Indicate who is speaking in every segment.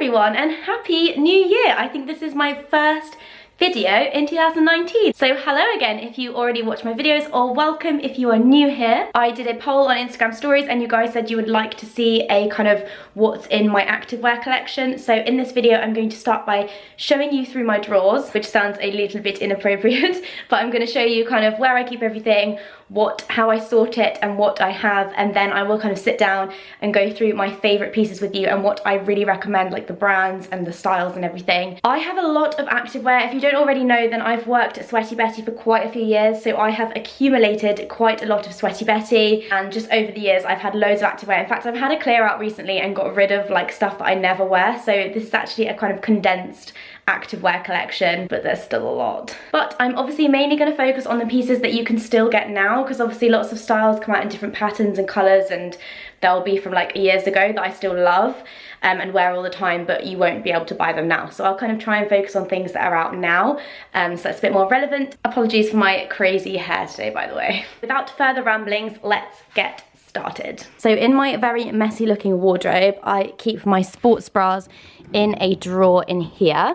Speaker 1: everyone and happy new year. I think this is my first video in 2019. So hello again if you already watch my videos, or welcome if you are new here. I did a poll on Instagram stories and you guys said you would like to see a kind of what's in my activewear collection. So in this video I'm going to start by showing you through my drawers, which sounds a little bit inappropriate, but I'm going to show you kind of where I keep everything, how I sort it and what I have, and then I will kind of sit down and go through my favorite pieces with you and what I really recommend, like the brands and the styles and everything. I have a lot of activewear. If you don't already know, then I've worked at Sweaty Betty for quite a few years, so I have accumulated quite a lot of Sweaty Betty, and just over the years I've had loads of activewear. In fact, I've had a clear out recently and got rid of like stuff that I never wear, so this is actually a kind of condensed activewear collection, but there's still a lot. But I'm obviously mainly going to focus on the pieces that you can still get now, because obviously lots of styles come out in different patterns and colours, and they'll be from like years ago that I still love and wear all the time, but you won't be able to buy them now. So I'll kind of try and focus on things that are out now, so that's a bit more relevant. Apologies for my crazy hair today, by the way. Without further ramblings, let's get started. So in my very messy looking wardrobe, I keep my sports bras in a drawer in here.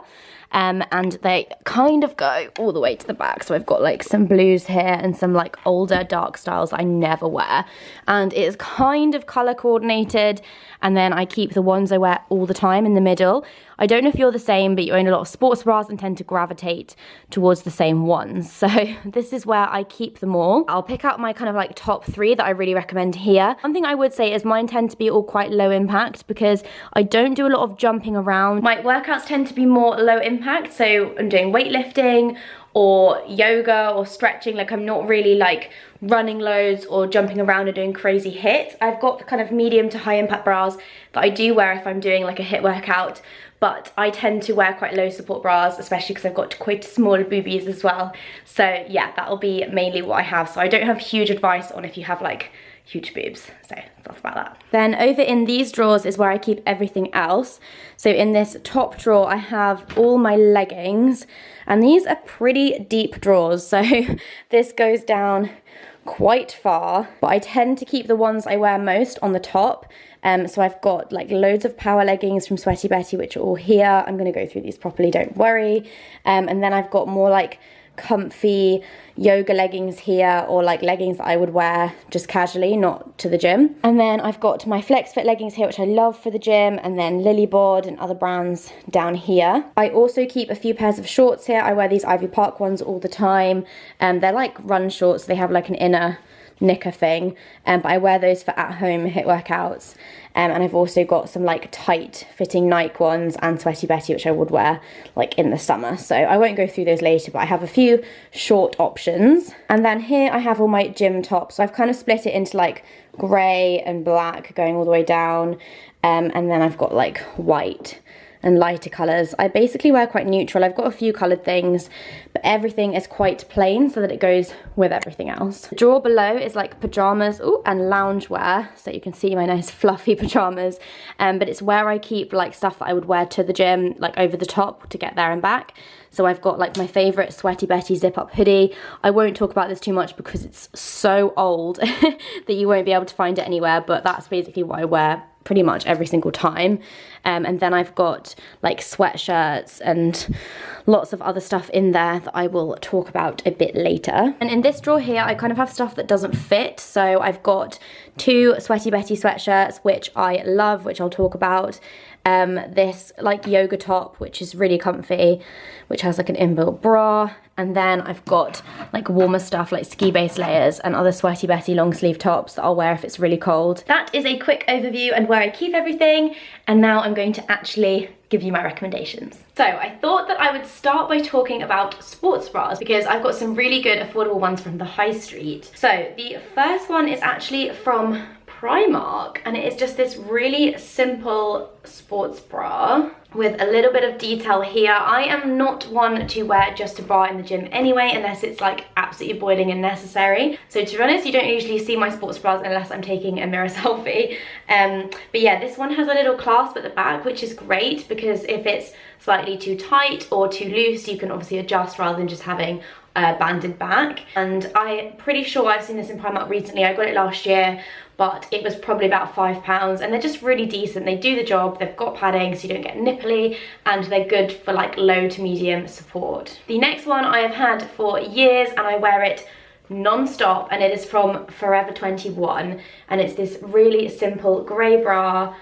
Speaker 1: And they kind of go all the way to the back. So I've got like some blues here and some like older dark styles I never wear. And it's kind of color coordinated. And then I keep the ones I wear all the time in the middle. I don't know if you're the same, but you own a lot of sports bras and tend to gravitate towards the same ones. So this is where I keep them all. I'll pick out my kind of like top 3 that I really recommend here. One thing I would say is mine tend to be all quite low impact because I don't do a lot of jumping around. My workouts tend to be more low impact. So I'm doing weightlifting or yoga or stretching. Like I'm not really like running loads or jumping around and doing crazy hits. I've got kind of medium to high impact bras that I do wear if I'm doing like a hit workout, but I tend to wear quite low support bras, especially because I've got quite small boobies as well. So yeah, that'll be mainly what I have. So I don't have huge advice on if you have like huge boobs, so stuff about that. Then over in these drawers is where I keep everything else. So in this top drawer I have all my leggings, and these are pretty deep drawers, so this goes down quite far, but I tend to keep the ones I wear most on the top. So I've got like loads of power leggings from Sweaty Betty, which are all here. I'm going to go through these properly, don't worry. And then I've got more like comfy yoga leggings here, or like leggings that I would wear just casually, not to the gym. And then I've got my flex fit leggings here, which I love for the gym, and then Lilybod and other brands down here. I also keep a few pairs of shorts here. I wear these Ivy Park ones all the time. They're like run shorts. They have like an inner knicker thing, but I wear those for at-home hit workouts. And I've also got some like tight fitting Nike ones and Sweaty Betty, which I would wear like in the summer. So I won't go through those later, but I have a few short options. And then here I have all my gym tops. So I've kind of split it into like grey and black going all the way down. And then I've got like white and lighter colours. I basically wear quite neutral. I've got a few coloured things, but everything is quite plain so that it goes with everything else. The drawer below is like pyjamas and loungewear, so you can see my nice fluffy pyjamas, but it's where I keep like stuff that I would wear to the gym, like over the top to get there and back. So I've got like my favourite Sweaty Betty zip up hoodie. I won't talk about this too much because it's so old that you won't be able to find it anywhere, but that's basically what I wear pretty much every single time. And then I've got like sweatshirts and lots of other stuff in there that I will talk about a bit later. And in this drawer here I kind of have stuff that doesn't fit. So I've got 2 Sweaty Betty sweatshirts which I love, which I'll talk about. This like yoga top which is really comfy, which has like an inbuilt bra, and then I've got like warmer stuff like ski base layers and other Sweaty Betty long sleeve tops that I'll wear if it's really cold. That is a quick overview and where I keep everything, and now I'm going to actually give you my recommendations. So I thought that I would start by talking about sports bras because I've got some really good affordable ones from the high street. So the first one is actually from Primark, and it is just this really simple sports bra with a little bit of detail here. I am not one to wear just a bra in the gym anyway, unless it's like absolutely boiling and necessary. So to be honest, you don't usually see my sports bras unless I'm taking a mirror selfie. But yeah, this one has a little clasp at the back, which is great because if it's slightly too tight or too loose, you can obviously adjust rather than just having banded back, and I'm pretty sure I've seen this in Primark recently. I got it last year, but it was probably about £5, and they're just really decent. They do the job, they've got padding so you don't get nipply, and they're good for like low to medium support. The next one I have had for years and I wear it non-stop, and it is from Forever 21, and it's this really simple grey bra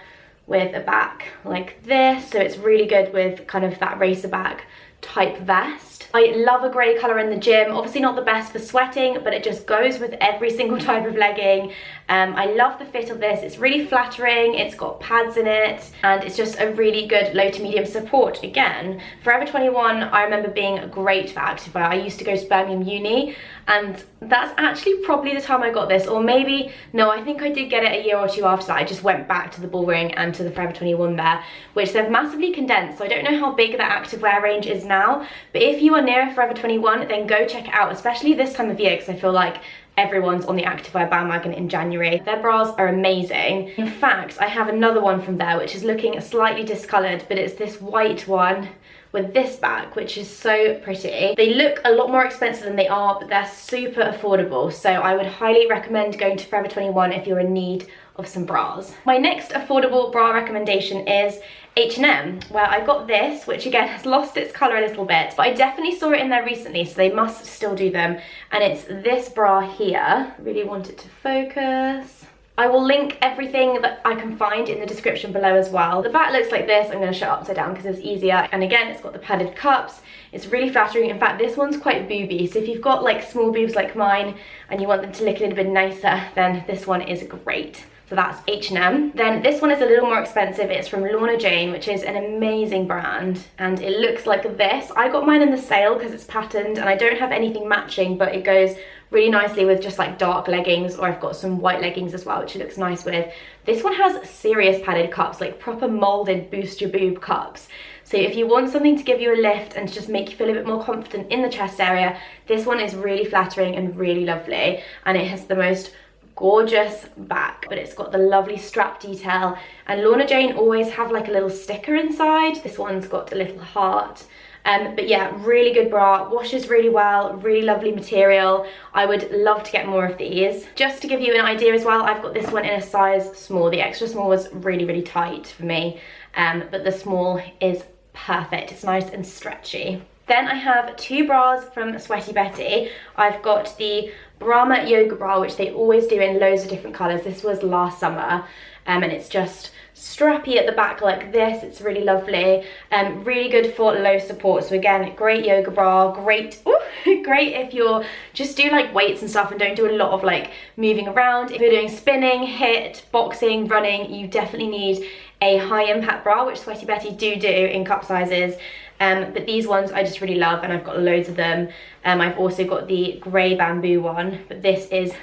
Speaker 1: with a back like this, so it's really good with kind of that racer back type vest. I love a grey colour in the gym. Obviously not the best for sweating, but it just goes with every single type of legging. I love the fit of this. It's really flattering, it's got pads in it, and it's just a really good low to medium support. Again, Forever 21, I remember being great for activewear. I used to go to Birmingham Uni, and that's actually probably the time I got this, or maybe, no, I think I did get it a year or two after that. I just went back to the Bullring and to the Forever 21 there, which they've massively condensed, so I don't know how big that activewear range is now, but if you are near Forever 21, then go check it out, especially this time of year, because I feel like everyone's on the activewear bandwagon in January. Their bras are amazing. In fact, I have another one from there which is looking slightly discoloured, but it's this white one with this back, which is so pretty. They look a lot more expensive than they are, but they're super affordable, so I would highly recommend going to Forever 21 if you're in need of some bras. My next affordable bra recommendation is H&M, where I got this, which again has lost its colour a little bit, but I definitely saw it in there recently, so they must still do them, and it's this bra here. Really want it to focus. I will link everything that I can find in the description below as well. The back looks like this. I'm going to show it upside down because it's easier, and again it's got the padded cups. It's really flattering. In fact, this one's quite booby, so if you've got like small boobs like mine and you want them to look a little bit nicer, then this one is great. So that's H&M. Then this one is a little more expensive. It's from Lorna Jane, which is an amazing brand, and it looks like this. I got mine in the sale because it's patterned, and I don't have anything matching, but it goes really nicely with just like dark leggings, or I've got some white leggings as well, which it looks nice with. This one has serious padded cups, like proper molded boost your boob cups. So if you want something to give you a lift and to just make you feel a bit more confident in the chest area, this one is really flattering and really lovely, and it has the most gorgeous back, but it's got the lovely strap detail, and Lorna Jane always have like a little sticker inside. This one's got a little heart. But yeah, really good bra, washes really well, really lovely material. I would love to get more of these. Just to give you an idea as well, I've got this one in a size small. The extra small was really tight for me, but the small is perfect. It's nice and stretchy. Then I have two bras from Sweaty Betty. I've got the Brahma Yoga Bra, which they always do in loads of different colours. This was last summer, and it's just strappy at the back like this. It's really lovely, really good for low support. So again, great yoga bra, great if you're just do like weights and stuff and don't do a lot of like moving around. If you're doing spinning, HIIT, boxing, running, you definitely need a high impact bra, which Sweaty Betty do in cup sizes. But these ones I just really love, and I've got loads of them. I've also got the grey bamboo one, but this is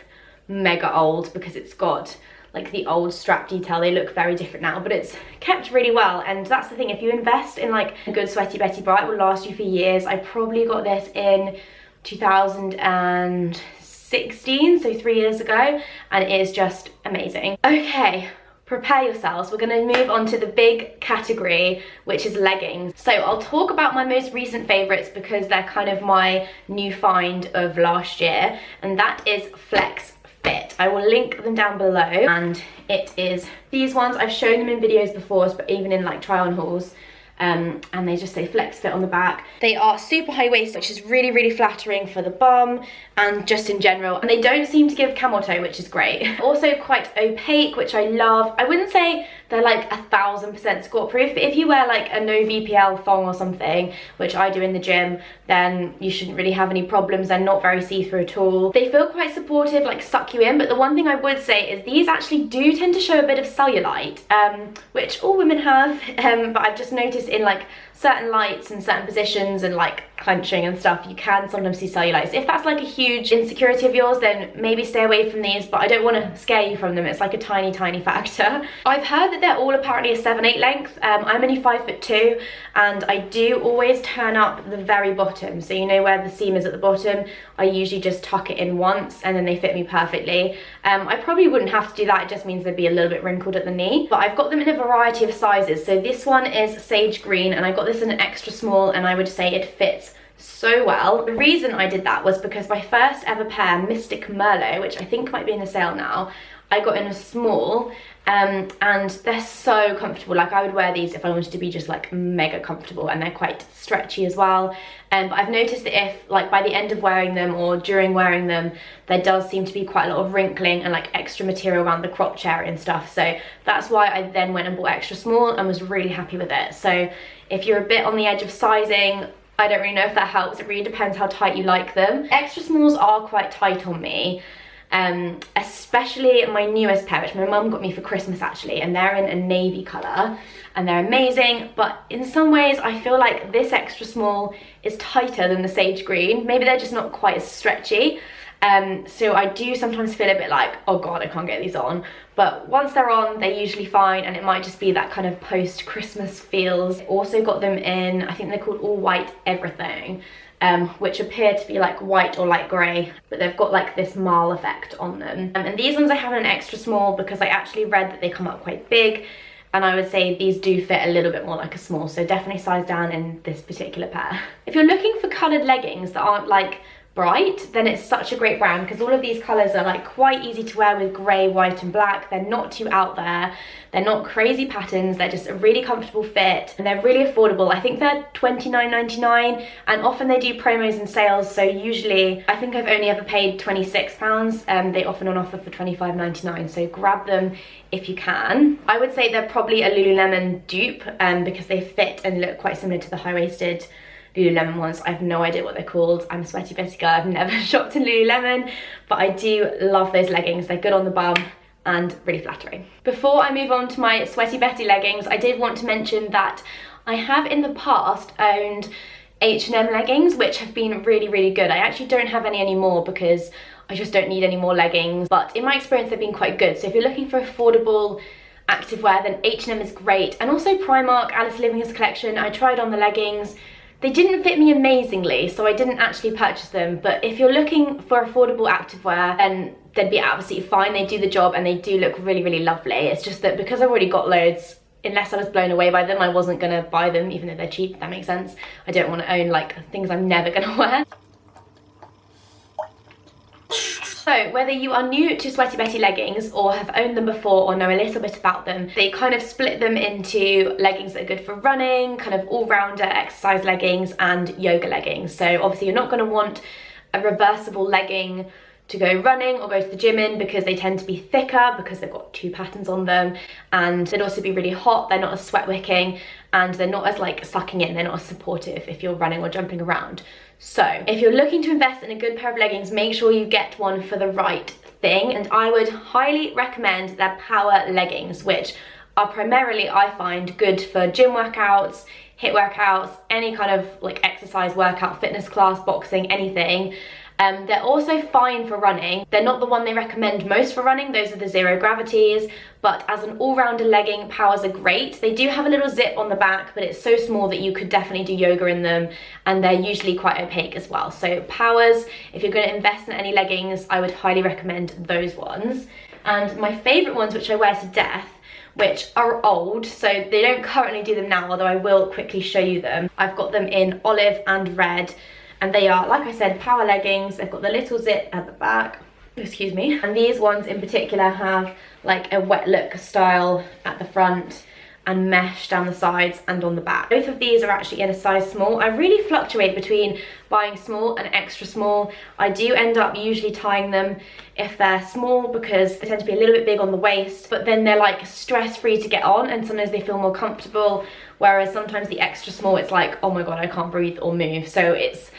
Speaker 1: mega old because it's got like the old strap detail. They look very different now, but it's kept really well, and that's the thing. If you invest in like a good Sweaty Betty bra, it will last you for years. I probably got this in 2016, so 3 years ago, and it is just amazing. Okay, prepare yourselves. We're going to move on to the big category, which is leggings. So I'll talk about my most recent favorites because they're kind of my new find of last year, and that is Flex Fit. I will link them down below, and it is these ones. I've shown them in videos before, but even in like try on hauls, and they just say Flex Fit on the back. They are super high waist, which is really flattering for the bum and just in general, and they don't seem to give camel toe, which is great. Also quite opaque, which I love. I wouldn't say they're like 1000% squat proof, but if you wear like a no VPL thong or something, which I do in the gym, then you shouldn't really have any problems. They're not very see-through at all. They feel quite supportive, like suck you in, but the one thing I would say is these actually do tend to show a bit of cellulite, which all women have, but I've just noticed in like certain lights and certain positions and like clenching and stuff, you can sometimes see cellulite. So if that's like a huge insecurity of yours, then maybe stay away from these, but I don't want to scare you from them. It's like a tiny factor. I've heard that they're all apparently a 7/8 length. I'm only 5'2", and I do always turn up the very bottom, so you know where the seam is at the bottom. I usually just tuck it in once and then they fit me perfectly. I probably wouldn't have to do that, it just means they'd be a little bit wrinkled at the knee, but I've got them in a variety of sizes. So this one is sage green, and I got this in an extra small, and I would say it fits so well. The reason I did that was because my first ever pair, Mystic Merlot, which I think might be in a sale now, I got in a small, and they're so comfortable. Like, I would wear these if I wanted to be just like mega comfortable, and they're quite stretchy as well. But I've noticed that if, like, by the end of wearing them or during wearing them, there does seem to be quite a lot of wrinkling and like extra material around the crotch area and stuff. So that's why I then went and bought extra small and was really happy with it. So if you're a bit on the edge of sizing, I don't really know if that helps. It really depends how tight you like them. Extra smalls are quite tight on me. Especially my newest pair, which my mum got me for Christmas actually, and they're in a navy colour and they're amazing, but in some ways I feel like this extra small is tighter than the sage green. Maybe they're just not quite as stretchy, so I do sometimes feel a bit like, oh god, I can't get these on, but once they're on, they're usually fine, and it might just be that kind of post-Christmas feels. Also got them in, I think they're called all white everything, which appear to be like white or light grey, but they've got like this marl effect on them. And these ones I have in an extra small because I actually read that they come up quite big, and I would say these do fit a little bit more like a small, so definitely size down in this particular pair. If you're looking for coloured leggings that aren't like bright, then it's such a great brand, because all of these colours are like quite easy to wear with grey, white and black. They're not too out there, they're not crazy patterns, they're just a really comfortable fit, and they're really affordable. I think they're £29.99, and often they do promos and sales, so usually I think I've only ever paid £26. They often on offer for £25.99, so grab them if you can. I would say they're probably a Lululemon dupe, because they fit and look quite similar to the high-waisted Lululemon ones. I have no idea what they're called. I'm a sweaty Betty girl, I've never shopped in Lululemon, but I do love those leggings. They're good on the bum and really flattering. Before I move on to my sweaty Betty leggings, I did want to mention that I have in the past owned H&M leggings, which have been really, really good. I actually don't have any anymore because I just don't need any more leggings, but in my experience they've been quite good. So if you're looking for affordable activewear, then H&M is great. And also Primark, Alice Living's collection, I tried on the leggings. They didn't fit me amazingly, so I didn't actually purchase them, but if you're looking for affordable activewear, then they'd be absolutely fine. They do the job and they do look really, really lovely. It's just that because I've already got loads, unless I was blown away by them, I wasn't gonna buy them, even though they're cheap, if that makes sense. I don't want to own like things I'm never gonna wear. So whether you are new to Sweaty Betty leggings or have owned them before or know a little bit about them, they kind of split them into leggings that are good for running, kind of all-rounder exercise leggings, and yoga leggings. So obviously you're not going to want a reversible legging to go running or go to the gym in, because they tend to be thicker because they've got two patterns on them, and they'd also be really hot. They're not as sweat wicking, and they're not as like sucking in, they're not as supportive if you're running or jumping around. So if you're looking to invest in a good pair of leggings, make sure you get one for the right thing, and I would highly recommend their power leggings, which are primarily, I find, good for gym workouts, HIIT workouts, any kind of like exercise workout, fitness class, boxing, anything. They're also fine for running. They're not the one they recommend most for running, those are the zero gravities, but as an all-rounder legging, powers are great. They do have a little zip on the back, but it's so small that you could definitely do yoga in them, and they're usually quite opaque as well. So powers, if you're going to invest in any leggings, I would highly recommend those ones. And my favourite ones, which I wear to death, which are old, so they don't currently do them now, although I will quickly show you them. I've got them in olive and red, and they are, like I said, power leggings. They've got the little zip at the back, excuse me, and these ones in particular have like a wet look style at the front and mesh down the sides and on the back. Both of these are actually in a size small. I really fluctuate between buying small and extra small. I do end up usually tying them if they're small because they tend to be a little bit big on the waist, but then they're like stress-free to get on, and sometimes they feel more comfortable, whereas sometimes the extra small, it's like, oh my god, I can't breathe or move. So it's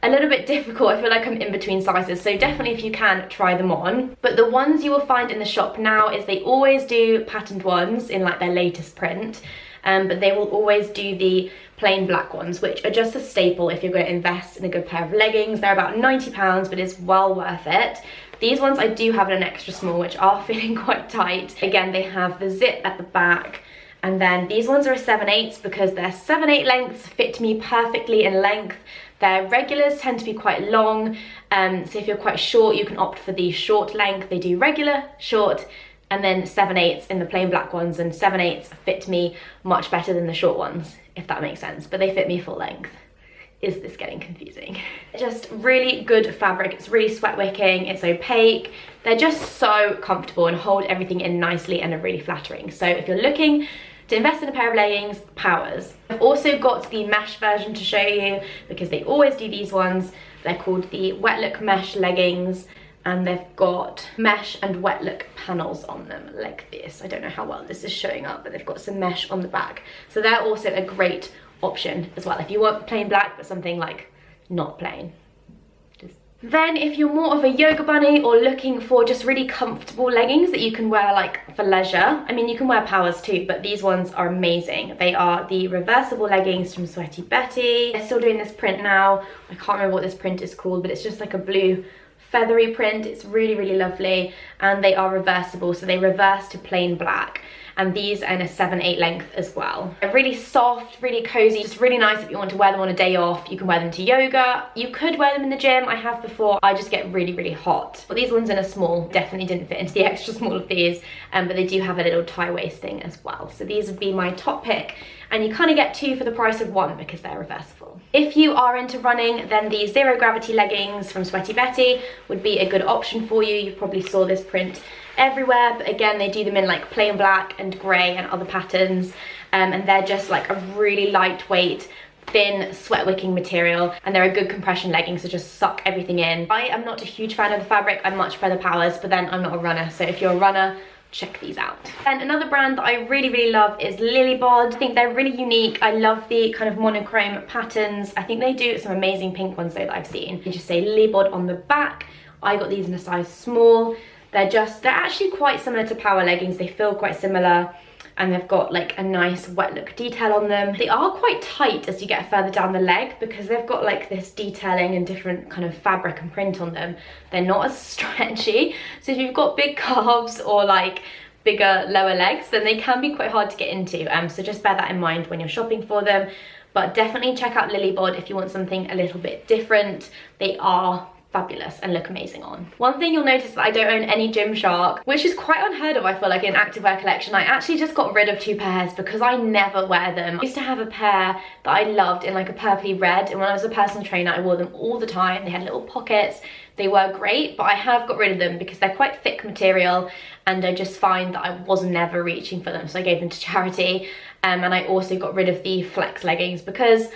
Speaker 1: a little bit difficult. I feel like I'm in between sizes, so definitely if you can, try them on. But the ones you will find in the shop now is they always do patterned ones in like their latest print, but they will always do the plain black ones, which are just a staple if you're going to invest in a good pair of leggings. They're about £90, but it's well worth it. These ones I do have in an extra small, which are feeling quite tight. Again, they have the zip at the back, and then these ones are a 7/8 because their 7/8 lengths fit me perfectly in length. Their regulars tend to be quite long, so if you're quite short, you can opt for the short length. They do regular, short, and then 7/8 in the plain black ones, and 7/8 fit me much better than the short ones, if that makes sense, but they fit me full length. is this getting confusing? Just really good fabric. It's really sweat wicking, it's opaque. They're just so comfortable and hold everything in nicely and are really flattering. So if you're looking to invest in a pair of leggings, powers. I've also got the mesh version to show you because they always do these ones. They're called the Wet Look Mesh Leggings, and they've got mesh and wet look panels on them like this. I don't know how well this is showing up, but they've got some mesh on the back. So they're also a great option as well if you want plain black but something like not plain. Then if you're more of a yoga bunny or looking for just really comfortable leggings that you can wear like for leisure, I mean you can wear powers too, but these ones are amazing. They are the reversible leggings from Sweaty Betty. They're still doing this print now. I can't remember what this print is called, but it's just like a blue feathery print. It's really, really lovely, and they are reversible, so they reverse to plain black. And these are in a 7/8 length as well. They're really soft, really cozy, just really nice if you want to wear them on a day off. You can wear them to yoga. You could wear them in the gym. I have before. I just get really, really hot. But these ones in a small definitely didn't fit into the extra small of these, but they do have a little tie waist thing as well. So these would be my top pick, and you kind of get two for the price of one because they're reversible. If you are into running, then the Zero Gravity leggings from Sweaty Betty would be a good option for you. You probably saw this print everywhere, but again they do them in like plain black and grey and other patterns, and they're just like a really lightweight, thin, sweat wicking material, and they're a good compression legging, so just suck everything in. I am not a huge fan of the fabric. I much prefer the powers, but then I'm not a runner, so if you're a runner, check these out. And another brand that I really, really love is Lilybod. I think they're really unique. I love the kind of monochrome patterns. I think they do some amazing pink ones though that I've seen. You just say Lilybod on the back. I got these in a size small. They're actually quite similar to power leggings. They feel quite similar, and they've got like a nice wet look detail on them. They are quite tight as you get further down the leg because they've got like this detailing and different kind of fabric and print on them. They're not as stretchy, so if you've got big calves or like bigger lower legs, then they can be quite hard to get into, so just bear that in mind when you're shopping for them. But definitely check out Lilybod if you want something a little bit different. They are fabulous and look amazing on. One thing you'll notice is that I don't own any Gymshark, which is quite unheard of, I feel like, in activewear collection. I actually just got rid of 2 pairs because I never wear them. I used to have a pair that I loved in like a purpley red, and when I was a personal trainer I wore them all the time. They had little pockets. They were great, but I have got rid of them because they're quite thick material, and I just find that I was never reaching for them, so I gave them to charity. And I also got rid of the flex leggings because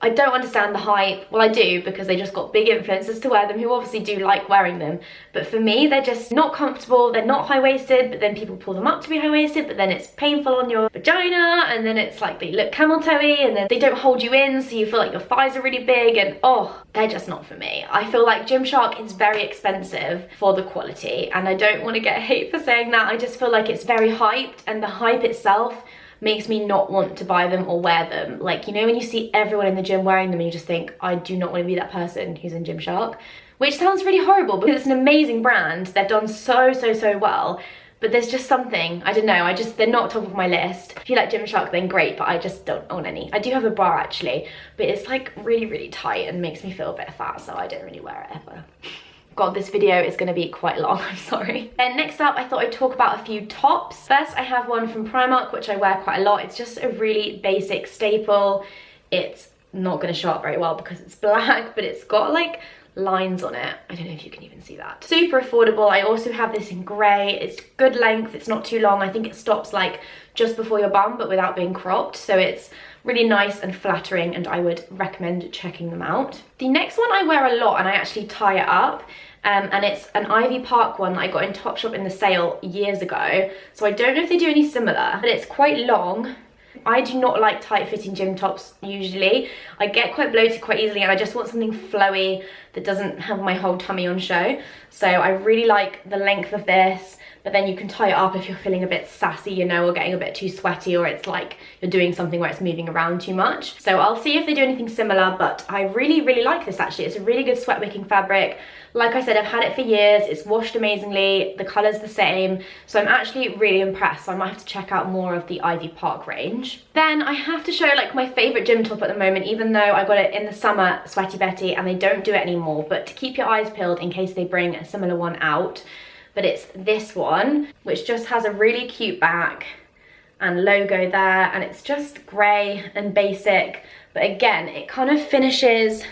Speaker 1: I don't understand the hype. Well, I do, because they just got big influencers to wear them who obviously do like wearing them. But for me, they're just not comfortable. They're not high-waisted, but then people pull them up to be high-waisted, but then it's painful on your vagina, and then it's like they look camel toe-y, and then they don't hold you in, so you feel like your thighs are really big, and oh, they're just not for me. I feel like Gymshark is very expensive for the quality, and I don't want to get hate for saying that. I just feel like it's very hyped, and the hype itself makes me not want to buy them or wear them. Like, you know when you see everyone in the gym wearing them and you just think, I do not want to be that person who's in Gymshark, which sounds really horrible because it's an amazing brand. They've done so well, but there's just something, I don't know, they're not top of my list. If you like Gymshark, then great, but I just don't own any. I do have a bra actually, but it's like really tight and makes me feel a bit fat, so I don't really wear it ever. God, this video is going to be quite long, I'm sorry. And next up, I thought I'd talk about a few tops. First, I have one from Primark, which I wear quite a lot. It's just a really basic staple. It's not going to show up very well because it's black, but it's got like lines on it. I don't know if you can even see that. Super affordable. I also have this in grey. It's good length. It's not too long. I think it stops like just before your bum, but without being cropped. So it's really nice and flattering, and I would recommend checking them out. The next one I wear a lot, and I actually tie it up. And it's an Ivy Park one that I got in Topshop in the sale years ago. So I don't know if they do any similar, but it's quite long. I do not like tight fitting gym tops usually. I get quite bloated quite easily, and I just want something flowy that doesn't have my whole tummy on show. So I really like the length of this, but then you can tie it up if you're feeling a bit sassy, you know, or getting a bit too sweaty, or it's like you're doing something where it's moving around too much. So I'll see if they do anything similar, but I really like this actually. It's a really good sweat wicking fabric. Like I said, I've had it for years. It's washed amazingly. The colour's the same. So I'm actually really impressed. So I might have to check out more of the Ivy Park range. Then I have to show like my favourite gym top at the moment, even though I got it in the summer, Sweaty Betty, and they don't do it anymore. But to keep your eyes peeled in case they bring a similar one out. But it's this one, which just has a really cute back, and logo there, and it's just grey and basic, but again, it kind of finishes,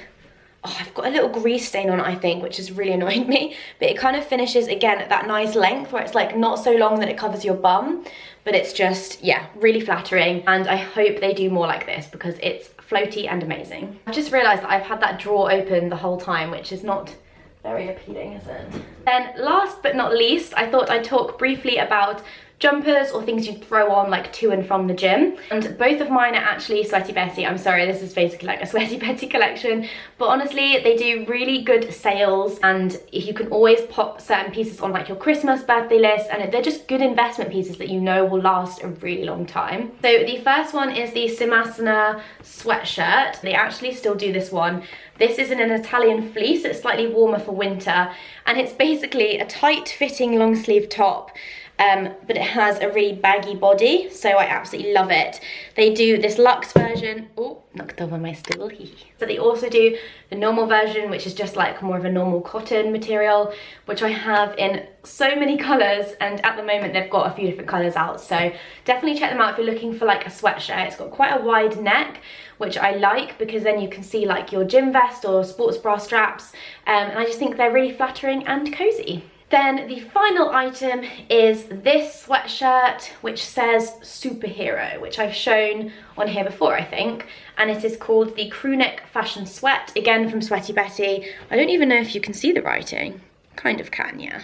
Speaker 1: oh, I've got a little grease stain on it, I think, which has really annoyed me, but it kind of finishes again at that nice length where it's like not so long that it covers your bum, but it's just, yeah, really flattering, and I hope they do more like this because it's floaty and amazing. I've just realised that I've had that drawer open the whole time, which is not very appealing, is it? Then last but not least, I thought I'd talk briefly about jumpers or things you throw on like to and from the gym, and both of mine are actually Sweaty Betty. I'm sorry, this is basically like a Sweaty Betty collection, but honestly they do really good sales, and you can always pop certain pieces on like your Christmas birthday list, and they're just good investment pieces that you know will last a really long time. So the first one is the Simasana sweatshirt. They actually still do this one. This is in an Italian fleece. It's slightly warmer for winter, and it's basically a tight fitting long sleeve top, but it has a really baggy body, so I absolutely love it. They do this luxe version, oh, knocked over my stool, but they also do the normal version, which is just like more of a normal cotton material, which I have in so many colours, and at the moment they've got a few different colours out, so definitely check them out if you're looking for like a sweatshirt. It's got quite a wide neck, which I like because then you can see like your gym vest or sports bra straps, and I just think they're really flattering and cozy. Then the final item is this sweatshirt, which says superhero, which I've shown on here before, I think, and it is called the crewneck fashion sweat, again from Sweaty Betty. I don't even know if you can see the writing, kind of can, yeah.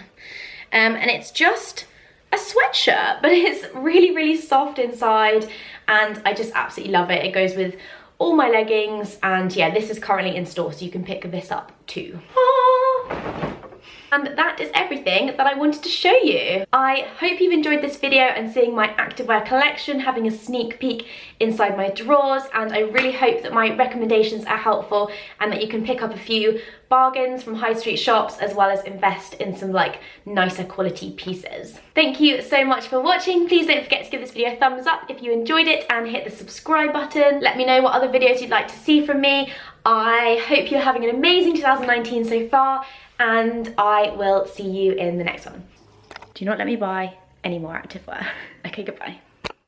Speaker 1: And it's just a sweatshirt, but it's really, really soft inside, and I just absolutely love it. It goes with all my leggings, and yeah, this is currently in store, so you can pick this up too. And that is everything that I wanted to show you. I hope you've enjoyed this video and seeing my activewear collection, having a sneak peek inside my drawers, and I really hope that my recommendations are helpful and that you can pick up a few bargains from high street shops as well as invest in some like nicer quality pieces. Thank you so much for watching. Please don't forget to give this video a thumbs up if you enjoyed it and hit the subscribe button. Let me know what other videos you'd like to see from me. I hope you're having an amazing 2019 so far, and I will see you in the next one. Do not let me buy any more activewear. Okay, goodbye.